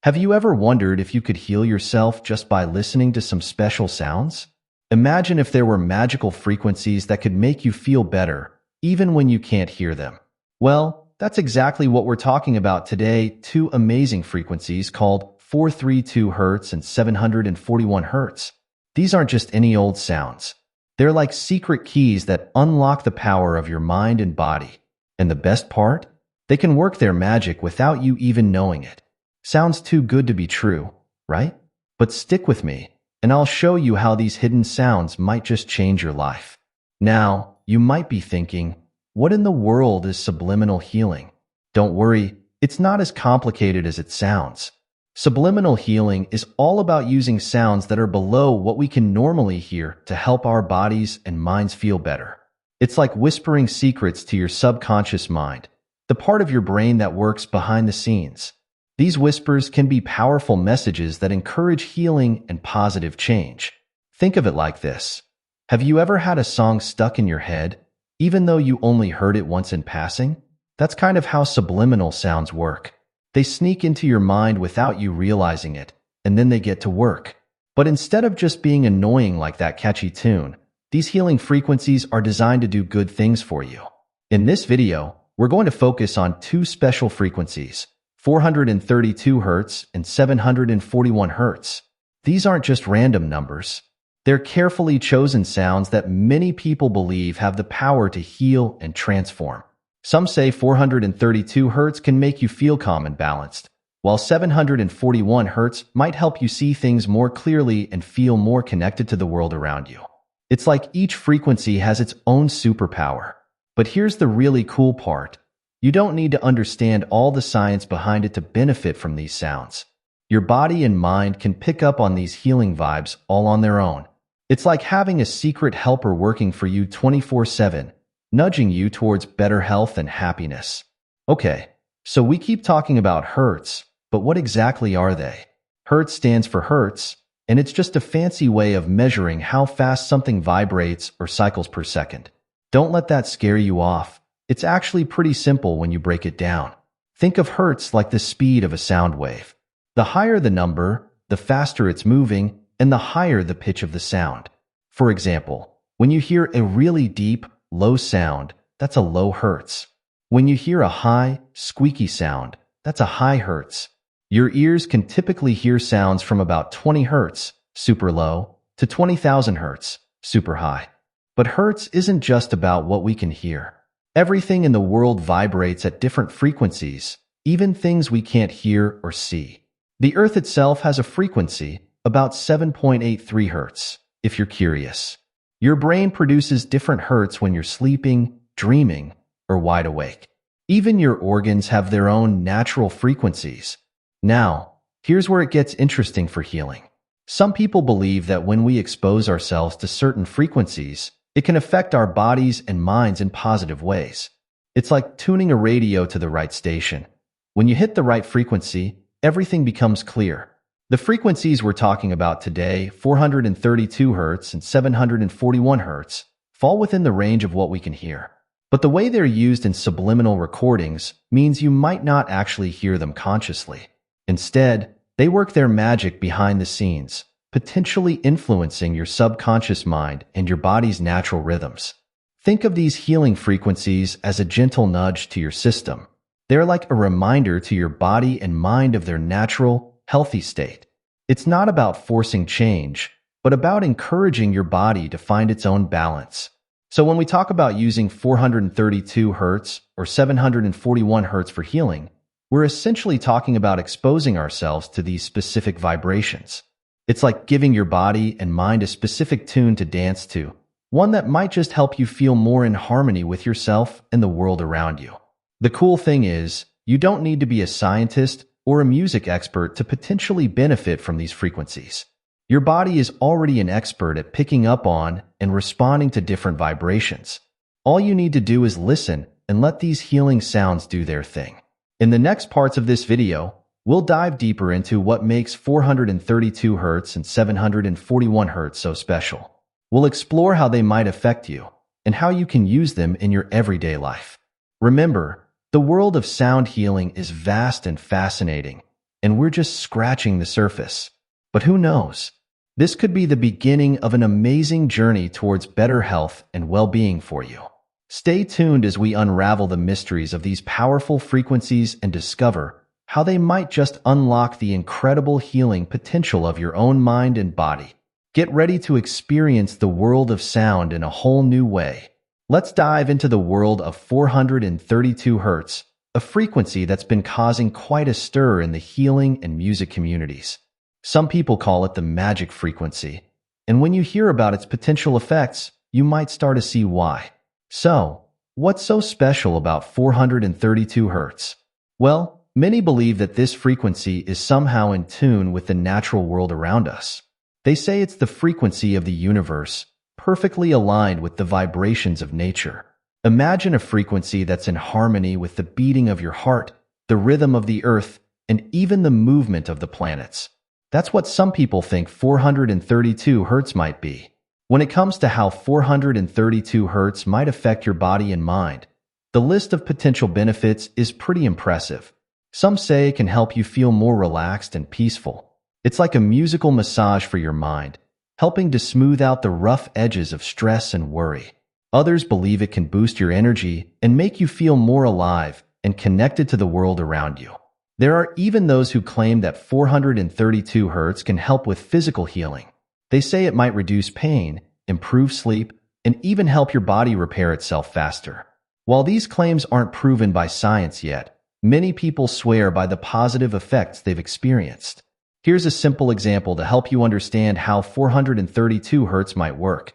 Have you ever wondered if you could heal yourself just by listening to some special sounds? Imagine if there were magical frequencies that could make you feel better, even when you can't hear them. Well, that's exactly what we're talking about today, two amazing frequencies called 432 Hz and 741 Hz. These aren't just any old sounds. They're like secret keys that unlock the power of your mind and body. And the best part? They can work their magic without you even knowing it. Sounds too good to be true, right? But stick with me, and I'll show you how these hidden sounds might just change your life. Now, you might be thinking, what in the world is subliminal healing? Don't worry, it's not as complicated as it sounds. Subliminal healing is all about using sounds that are below what we can normally hear to help our bodies and minds feel better. It's like whispering secrets to your subconscious mind, the part of your brain that works behind the scenes. These whispers can be powerful messages that encourage healing and positive change. Think of it like this. Have you ever had a song stuck in your head, even though you only heard it once in passing? That's kind of how subliminal sounds work. They sneak into your mind without you realizing it, and then they get to work. But instead of just being annoying like that catchy tune, these healing frequencies are designed to do good things for you. In this video, we're going to focus on two special frequencies, 432 Hz and 741 Hz. These aren't just random numbers. They're carefully chosen sounds that many people believe have the power to heal and transform. Some say 432 Hz can make you feel calm and balanced, while 741 Hz might help you see things more clearly and feel more connected to the world around you. It's like each frequency has its own superpower. But here's the really cool part. You don't need to understand all the science behind it to benefit from these sounds. Your body and mind can pick up on these healing vibes all on their own. It's like having a secret helper working for you 24/7, nudging you towards better health and happiness. Okay, so we keep talking about hertz, but what exactly are they? Hertz stands for hertz, and it's just a fancy way of measuring how fast something vibrates or cycles per second. Don't let that scare you off. It's actually pretty simple when you break it down. Think of hertz like the speed of a sound wave. The higher the number, the faster it's moving, and the higher the pitch of the sound. For example, when you hear a really deep, low sound, that's a low hertz. When you hear a high, squeaky sound, that's a high hertz. Your ears can typically hear sounds from about 20 hertz, super low, to 20,000 hertz, super high. But hertz isn't just about what we can hear. Everything in the world vibrates at different frequencies, even things we can't hear or see. The Earth itself has a frequency, about 7.83 hertz, if you're curious. Your brain produces different hertz when you're sleeping, dreaming, or wide awake. Even your organs have their own natural frequencies. Now, here's where it gets interesting for healing. Some people believe that when we expose ourselves to certain frequencies, it can affect our bodies and minds in positive ways. It's like tuning a radio to the right station. When you hit the right frequency, everything becomes clear. The frequencies we're talking about today, 432 Hz and 741 Hz, fall within the range of what we can hear. But the way they're used in subliminal recordings means you might not actually hear them consciously. Instead, they work their magic behind the scenes, potentially influencing your subconscious mind and your body's natural rhythms. Think of these healing frequencies as a gentle nudge to your system. They're like a reminder to your body and mind of their natural, healthy state. It's not about forcing change, but about encouraging your body to find its own balance. So when we talk about using 432 Hz or 741 Hz for healing, we're essentially talking about exposing ourselves to these specific vibrations. It's like giving your body and mind a specific tune to dance to, one that might just help you feel more in harmony with yourself and the world around you. The cool thing is, you don't need to be a scientist or a music expert to potentially benefit from these frequencies. Your body is already an expert at picking up on and responding to different vibrations. All you need to do is listen and let these healing sounds do their thing. In the next parts of this video, we'll dive deeper into what makes 432 Hz and 741 Hz so special. We'll explore how they might affect you and how you can use them in your everyday life. Remember, the world of sound healing is vast and fascinating, and we're just scratching the surface. But who knows? This could be the beginning of an amazing journey towards better health and well-being for you. Stay tuned as we unravel the mysteries of these powerful frequencies and discover how they might just unlock the incredible healing potential of your own mind and body. Get ready to experience the world of sound in a whole new way. Let's dive into the world of 432 Hz, a frequency that's been causing quite a stir in the healing and music communities. Some people call it the magic frequency, and when you hear about its potential effects, you might start to see why. So, what's so special about 432 Hz? Well, many believe that this frequency is somehow in tune with the natural world around us. They say it's the frequency of the universe, perfectly aligned with the vibrations of nature. Imagine a frequency that's in harmony with the beating of your heart, the rhythm of the earth, and even the movement of the planets. That's what some people think 432 Hz might be. When it comes to how 432 Hz might affect your body and mind, the list of potential benefits is pretty impressive. Some say it can help you feel more relaxed and peaceful. It's like a musical massage for your mind, helping to smooth out the rough edges of stress and worry. Others believe it can boost your energy and make you feel more alive and connected to the world around you. There are even those who claim that 432 Hz can help with physical healing. They say it might reduce pain, improve sleep, and even help your body repair itself faster. While these claims aren't proven by science yet, many people swear by the positive effects they've experienced. Here's a simple example to help you understand how 432 Hz might work.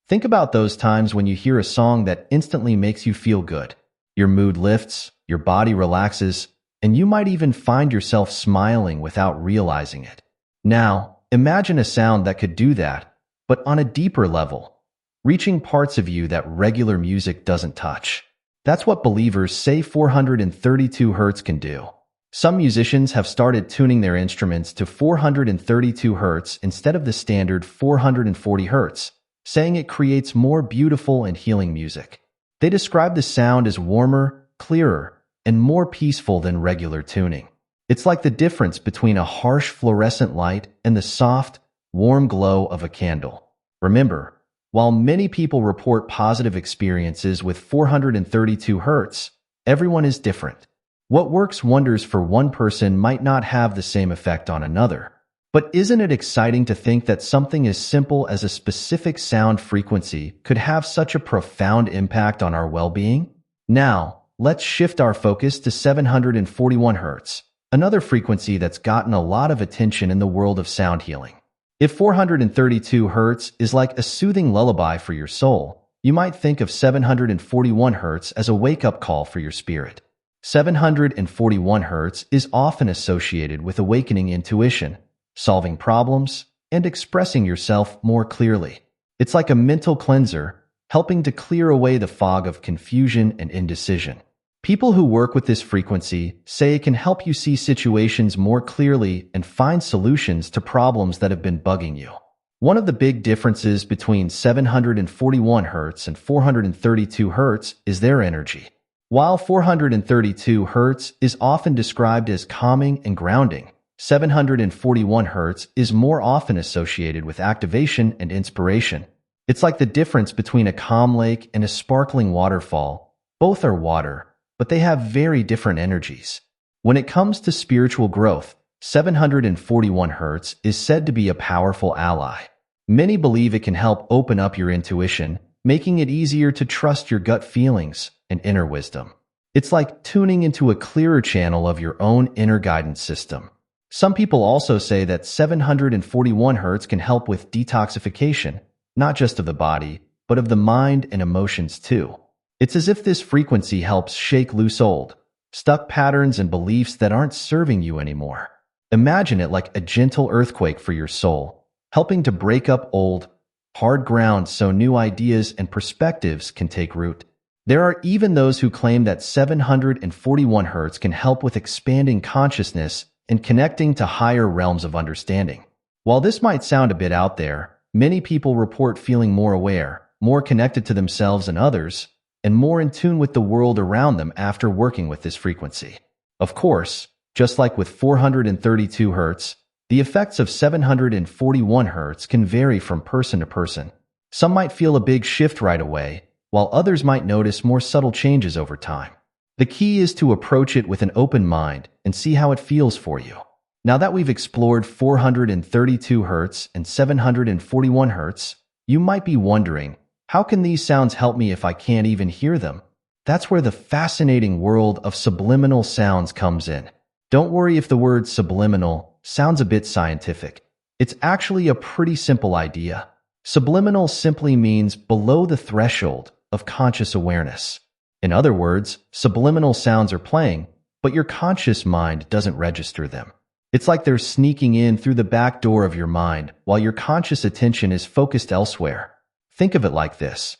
Think about those times when you hear a song that instantly makes you feel good. Your mood lifts, your body relaxes, and you might even find yourself smiling without realizing it. Now, imagine a sound that could do that, but on a deeper level, reaching parts of you that regular music doesn't touch. That's what believers say 432 Hz can do. Some musicians have started tuning their instruments to 432 Hz instead of the standard 440 Hz, saying it creates more beautiful and healing music. They describe the sound as warmer, clearer, and more peaceful than regular tuning. It's like the difference between a harsh fluorescent light and the soft, warm glow of a candle. Remember, while many people report positive experiences with 432 Hz, everyone is different. What works wonders for one person might not have the same effect on another. But isn't it exciting to think that something as simple as a specific sound frequency could have such a profound impact on our well-being? Now, let's shift our focus to 741 Hz, another frequency that's gotten a lot of attention in the world of sound healing. If 432 Hz is like a soothing lullaby for your soul, you might think of 741 Hz as a wake-up call for your spirit. 741 Hz is often associated with awakening intuition, solving problems, and expressing yourself more clearly. It's like a mental cleanser, helping to clear away the fog of confusion and indecision. People who work with this frequency say it can help you see situations more clearly and find solutions to problems that have been bugging you. One of the big differences between 741 Hz and 432 Hz is their energy. While 432 Hz is often described as calming and grounding, 741 Hz is more often associated with activation and inspiration. It's like the difference between a calm lake and a sparkling waterfall. Both are water, but they have very different energies. When it comes to spiritual growth, 741 Hz is said to be a powerful ally. Many believe it can help open up your intuition, making it easier to trust your gut feelings and inner wisdom. It's like tuning into a clearer channel of your own inner guidance system. Some people also say that 741 Hz can help with detoxification, not just of the body, but of the mind and emotions too. It's as if this frequency helps shake loose old, stuck patterns and beliefs that aren't serving you anymore. Imagine it like a gentle earthquake for your soul, helping to break up old, hard ground so new ideas and perspectives can take root. There are even those who claim that 741 Hz can help with expanding consciousness and connecting to higher realms of understanding. While this might sound a bit out there, many people report feeling more aware, more connected to themselves and others, and more in tune with the world around them after working with this frequency. Of course, Just like with 432 Hz, the effects of 741 Hz can vary from person to person. Some might feel a big shift right away, while others might notice more subtle changes over time. The key is to approach it with an open mind and see how it feels for you. Now that we've explored 432 Hz and 741 Hz, you might be wondering, how can these sounds help me if I can't even hear them? That's where the fascinating world of subliminal sounds comes in. Don't worry if the word subliminal sounds a bit scientific. It's actually a pretty simple idea. Subliminal simply means below the threshold of conscious awareness. In other words, subliminal sounds are playing, but your conscious mind doesn't register them. It's like they're sneaking in through the back door of your mind while your conscious attention is focused elsewhere. Think of it like this.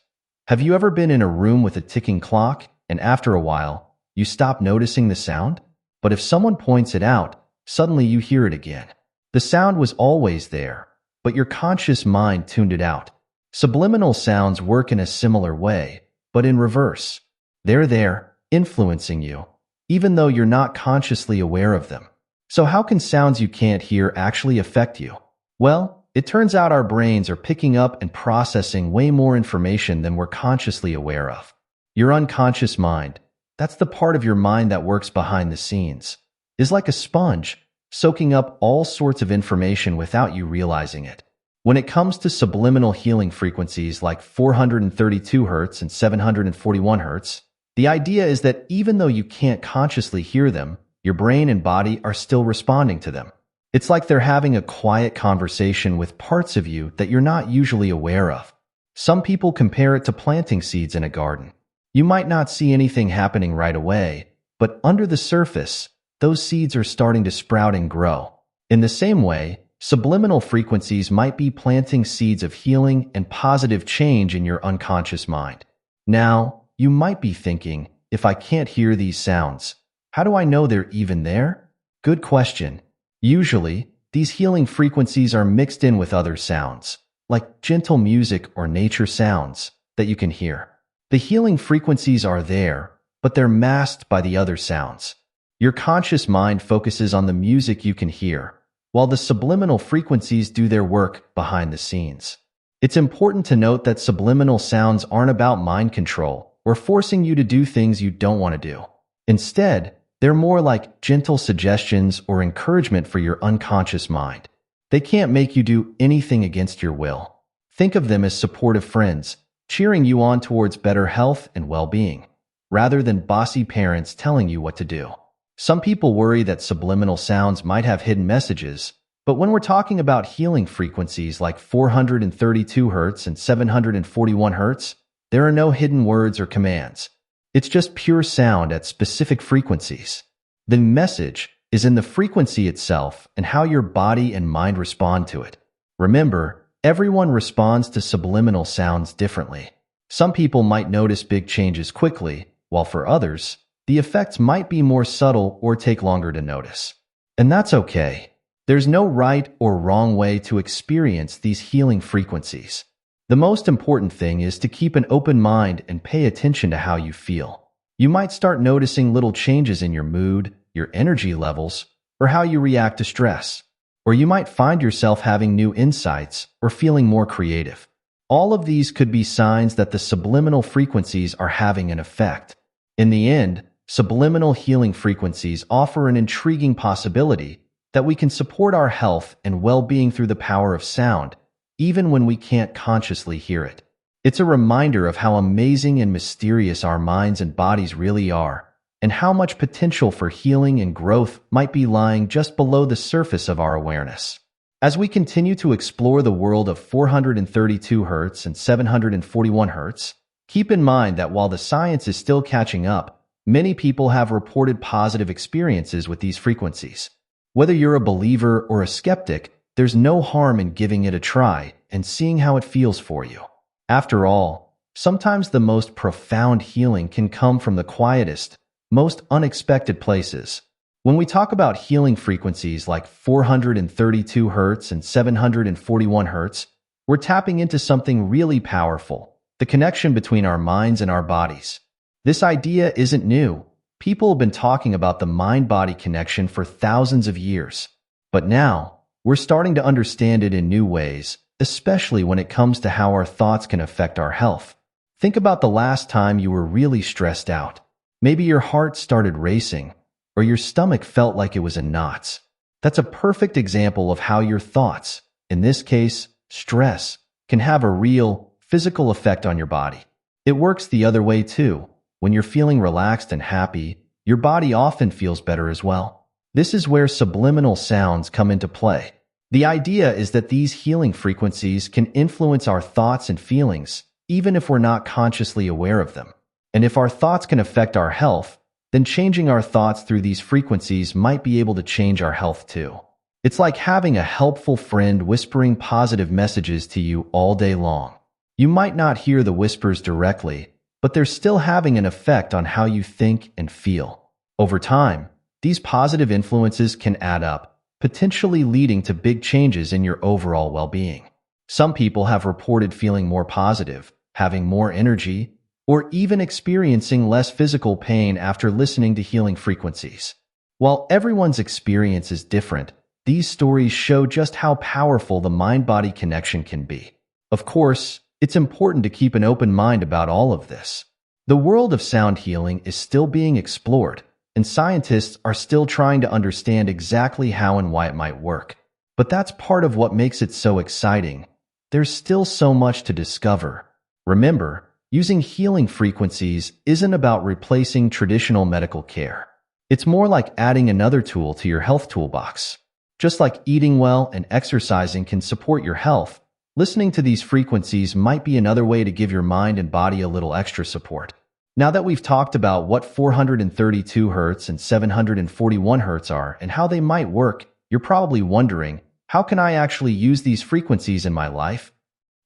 Have you ever been in a room with a ticking clock, and after a while, you stop noticing the sound? But if someone points it out, suddenly you hear it again. The sound was always there, but your conscious mind tuned it out. Subliminal sounds work in a similar way, but in reverse. They're there, influencing you, even though you're not consciously aware of them. So how can sounds you can't hear actually affect you? Well, it turns out our brains are picking up and processing way more information than we're consciously aware of. Your unconscious mind, that's the part of your mind that works behind the scenes, is like a sponge, soaking up all sorts of information without you realizing it. When it comes to subliminal healing frequencies like 432 Hz and 741 Hz, the idea is that even though you can't consciously hear them, your brain and body are still responding to them. It's like they're having a quiet conversation with parts of you that you're not usually aware of. Some people compare it to planting seeds in a garden. You might not see anything happening right away, but under the surface, those seeds are starting to sprout and grow. In the same way, subliminal frequencies might be planting seeds of healing and positive change in your unconscious mind. Now, you might be thinking, if I can't hear these sounds, how do I know they're even there? Good question. Usually, these healing frequencies are mixed in with other sounds, like gentle music or nature sounds, that you can hear. The healing frequencies are there, but they're masked by the other sounds. Your conscious mind focuses on the music you can hear, while the subliminal frequencies do their work behind the scenes. It's important to note that subliminal sounds aren't about mind control or forcing you to do things you don't want to do. Instead, they're more like gentle suggestions or encouragement for your unconscious mind. They can't make you do anything against your will. Think of them as supportive friends, cheering you on towards better health and well-being, rather than bossy parents telling you what to do. Some people worry that subliminal sounds might have hidden messages, but when we're talking about healing frequencies like 432 Hz and 741 Hz, there are no hidden words or commands. It's just pure sound at specific frequencies. The message is in the frequency itself and how your body and mind respond to it. Remember, everyone responds to subliminal sounds differently. Some people might notice big changes quickly, while for others, the effects might be more subtle or take longer to notice. And that's okay. There's no right or wrong way to experience these healing frequencies. The most important thing is to keep an open mind and pay attention to how you feel. You might start noticing little changes in your mood, your energy levels, or how you react to stress. Or you might find yourself having new insights or feeling more creative. All of these could be signs that the subliminal frequencies are having an effect. In the end, subliminal healing frequencies offer an intriguing possibility that we can support our health and well-being through the power of sound, even when we can't consciously hear it. It's a reminder of how amazing and mysterious our minds and bodies really are, and how much potential for healing and growth might be lying just below the surface of our awareness. As we continue to explore the world of 432 Hz and 741 Hz, keep in mind that while the science is still catching up, many people have reported positive experiences with these frequencies. Whether you're a believer or a skeptic, there's no harm in giving it a try and seeing how it feels for you. After all, sometimes the most profound healing can come from the quietest, most unexpected places. When we talk about healing frequencies like 432 Hz and 741 Hz, we're tapping into something really powerful, the connection between our minds and our bodies. This idea isn't new. People have been talking about the mind-body connection for thousands of years. But now, we're starting to understand it in new ways, especially when it comes to how our thoughts can affect our health. Think about the last time you were really stressed out. Maybe your heart started racing, or your stomach felt like it was in knots. That's a perfect example of how your thoughts, in this case, stress, can have a real, physical effect on your body. It works the other way too. When you're feeling relaxed and happy, your body often feels better as well. This is where subliminal sounds come into play. The idea is that these healing frequencies can influence our thoughts and feelings, even if we're not consciously aware of them. And if our thoughts can affect our health, then changing our thoughts through these frequencies might be able to change our health too. It's like having a helpful friend whispering positive messages to you all day long. You might not hear the whispers directly, but they're still having an effect on how you think and feel. Over time, these positive influences can add up, potentially leading to big changes in your overall well-being. Some people have reported feeling more positive, having more energy, or even experiencing less physical pain after listening to healing frequencies. While everyone's experience is different, these stories show just how powerful the mind-body connection can be. Of course, it's important to keep an open mind about all of this. The world of sound healing is still being explored, and scientists are still trying to understand exactly how and why it might work. But that's part of what makes it so exciting. There's still so much to discover. Remember, using healing frequencies isn't about replacing traditional medical care. It's more like adding another tool to your health toolbox. Just like eating well and exercising can support your health, listening to these frequencies might be another way to give your mind and body a little extra support. Now that we've talked about what 432 Hz and 741 Hz are and how they might work, you're probably wondering, how can I actually use these frequencies in my life?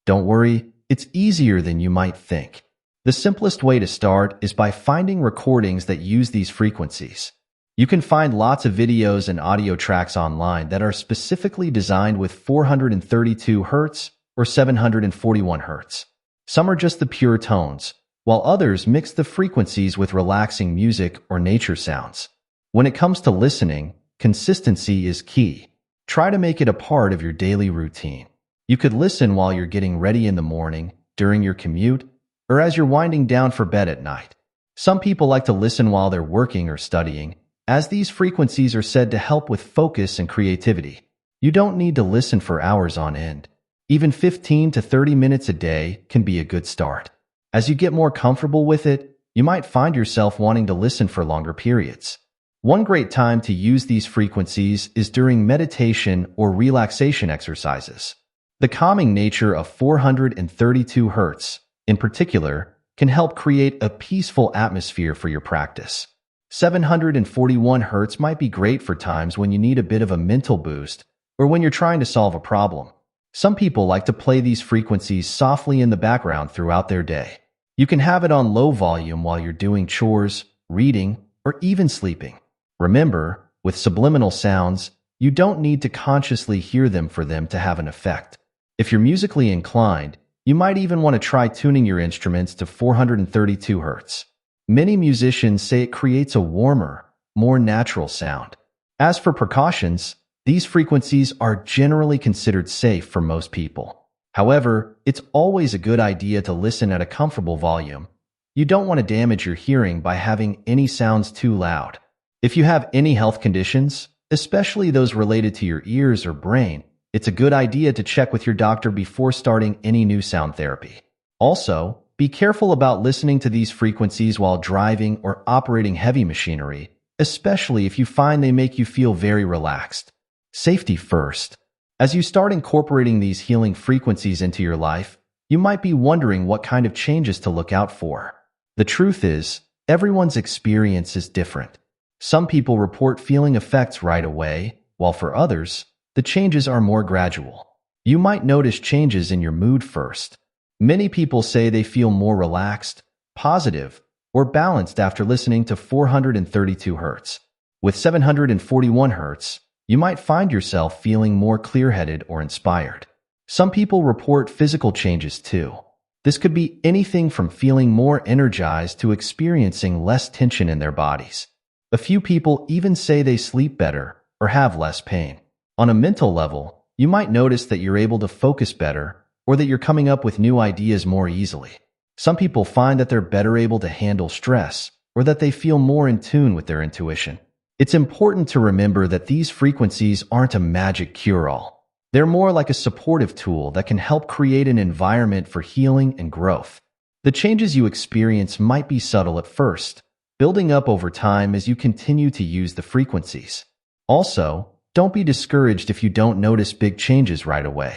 Don't worry, it's easier than you might think. The simplest way to start is by finding recordings that use these frequencies. You can find lots of videos and audio tracks online that are specifically designed with 432 Hz or 741 Hz. Some are just the pure tones, while others mix the frequencies with relaxing music or nature sounds. When it comes to listening, consistency is key. Try to make it a part of your daily routine. You could listen while you're getting ready in the morning, during your commute, or as you're winding down for bed at night. Some people like to listen while they're working or studying, as these frequencies are said to help with focus and creativity. You don't need to listen for hours on end. Even 15 to 30 minutes a day can be a good start. As you get more comfortable with it, you might find yourself wanting to listen for longer periods. One great time to use these frequencies is during meditation or relaxation exercises. The calming nature of 432 Hz, in particular, can help create a peaceful atmosphere for your practice. 741 Hz might be great for times when you need a bit of a mental boost or when you're trying to solve a problem. Some people like to play these frequencies softly in the background throughout their day. You can have it on low volume while you're doing chores, reading, or even sleeping. Remember, with subliminal sounds, you don't need to consciously hear them for them to have an effect. If you're musically inclined, you might even want to try tuning your instruments to 432 Hz. Many musicians say it creates a warmer, more natural sound. As for precautions, these frequencies are generally considered safe for most people. However, it's always a good idea to listen at a comfortable volume. You don't want to damage your hearing by having any sounds too loud. If you have any health conditions, especially those related to your ears or brain, it's a good idea to check with your doctor before starting any new sound therapy. Also, be careful about listening to these frequencies while driving or operating heavy machinery, especially if you find they make you feel very relaxed. Safety first. As you start incorporating these healing frequencies into your life, you might be wondering what kind of changes to look out for. The truth is, everyone's experience is different. Some people report feeling effects right away, while for others, the changes are more gradual. You might notice changes in your mood first. Many people say they feel more relaxed, positive, or balanced after listening to 432 Hz. With 741 Hz, you might find yourself feeling more clear-headed or inspired. Some people report physical changes too. This could be anything from feeling more energized to experiencing less tension in their bodies. A few people even say they sleep better or have less pain. On a mental level, you might notice that you're able to focus better or that you're coming up with new ideas more easily. Some people find that they're better able to handle stress or that they feel more in tune with their intuition. It's important to remember that these frequencies aren't a magic cure-all. They're more like a supportive tool that can help create an environment for healing and growth. The changes you experience might be subtle at first, building up over time as you continue to use the frequencies. Also, don't be discouraged if you don't notice big changes right away.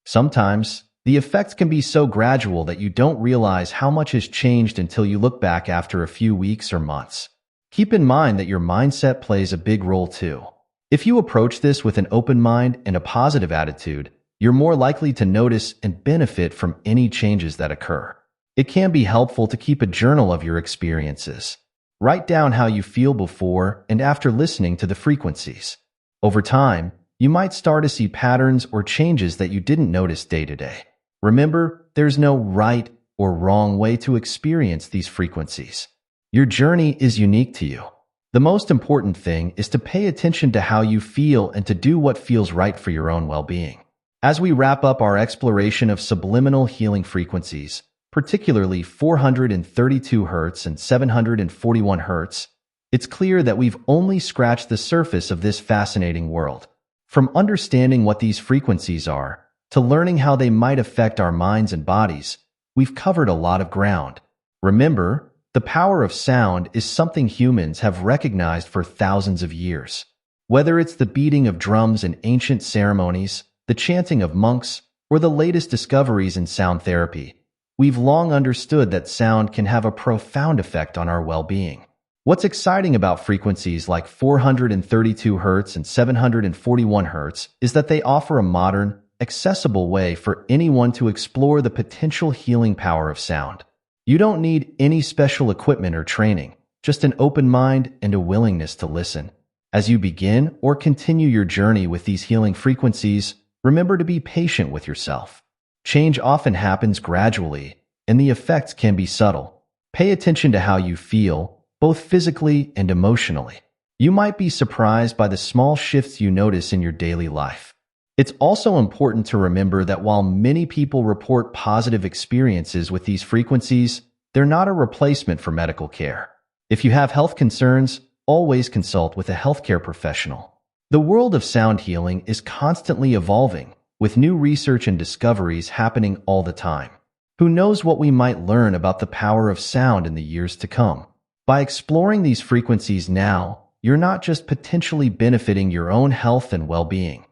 Sometimes, the effects can be so gradual that you don't realize how much has changed until you look back after a few weeks or months. Keep in mind that your mindset plays a big role too. If you approach this with an open mind and a positive attitude, you're more likely to notice and benefit from any changes that occur. It can be helpful to keep a journal of your experiences. Write down how you feel before and after listening to the frequencies. Over time, you might start to see patterns or changes that you didn't notice day to day. Remember, there's no right or wrong way to experience these frequencies. Your journey is unique to you. The most important thing is to pay attention to how you feel and to do what feels right for your own well-being. As we wrap up our exploration of subliminal healing frequencies, particularly 432 Hz and 741 Hz, it's clear that we've only scratched the surface of this fascinating world. From understanding what these frequencies are, to learning how they might affect our minds and bodies, we've covered a lot of ground. Remember, the power of sound is something humans have recognized for thousands of years. Whether it's the beating of drums in ancient ceremonies, the chanting of monks, or the latest discoveries in sound therapy, we've long understood that sound can have a profound effect on our well-being. What's exciting about frequencies like 432 Hz and 741 Hz is that they offer a modern, accessible way for anyone to explore the potential healing power of sound. You don't need any special equipment or training, just an open mind and a willingness to listen. As you begin or continue your journey with these healing frequencies, remember to be patient with yourself. Change often happens gradually, and the effects can be subtle. Pay attention to how you feel, both physically and emotionally. You might be surprised by the small shifts you notice in your daily life. It's also important to remember that while many people report positive experiences with these frequencies, they're not a replacement for medical care. If you have health concerns, always consult with a healthcare professional. The world of sound healing is constantly evolving, with new research and discoveries happening all the time. Who knows what we might learn about the power of sound in the years to come? By exploring these frequencies now, you're not just potentially benefiting your own health and well-being.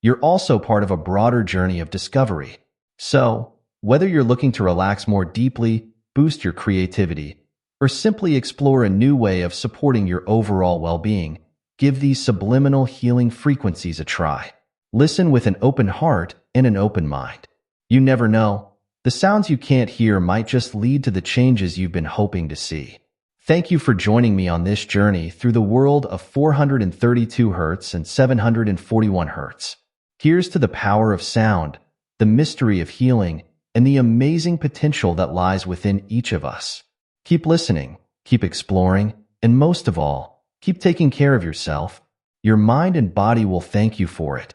You're also part of a broader journey of discovery. So, whether you're looking to relax more deeply, boost your creativity, or simply explore a new way of supporting your overall well-being, give these subliminal healing frequencies a try. Listen with an open heart and an open mind. You never know. The sounds you can't hear might just lead to the changes you've been hoping to see. Thank you for joining me on this journey through the world of 432 Hz and 741 Hz. Here's to the power of sound, the mystery of healing, and the amazing potential that lies within each of us. Keep listening, keep exploring, and most of all, keep taking care of yourself. Your mind and body will thank you for it.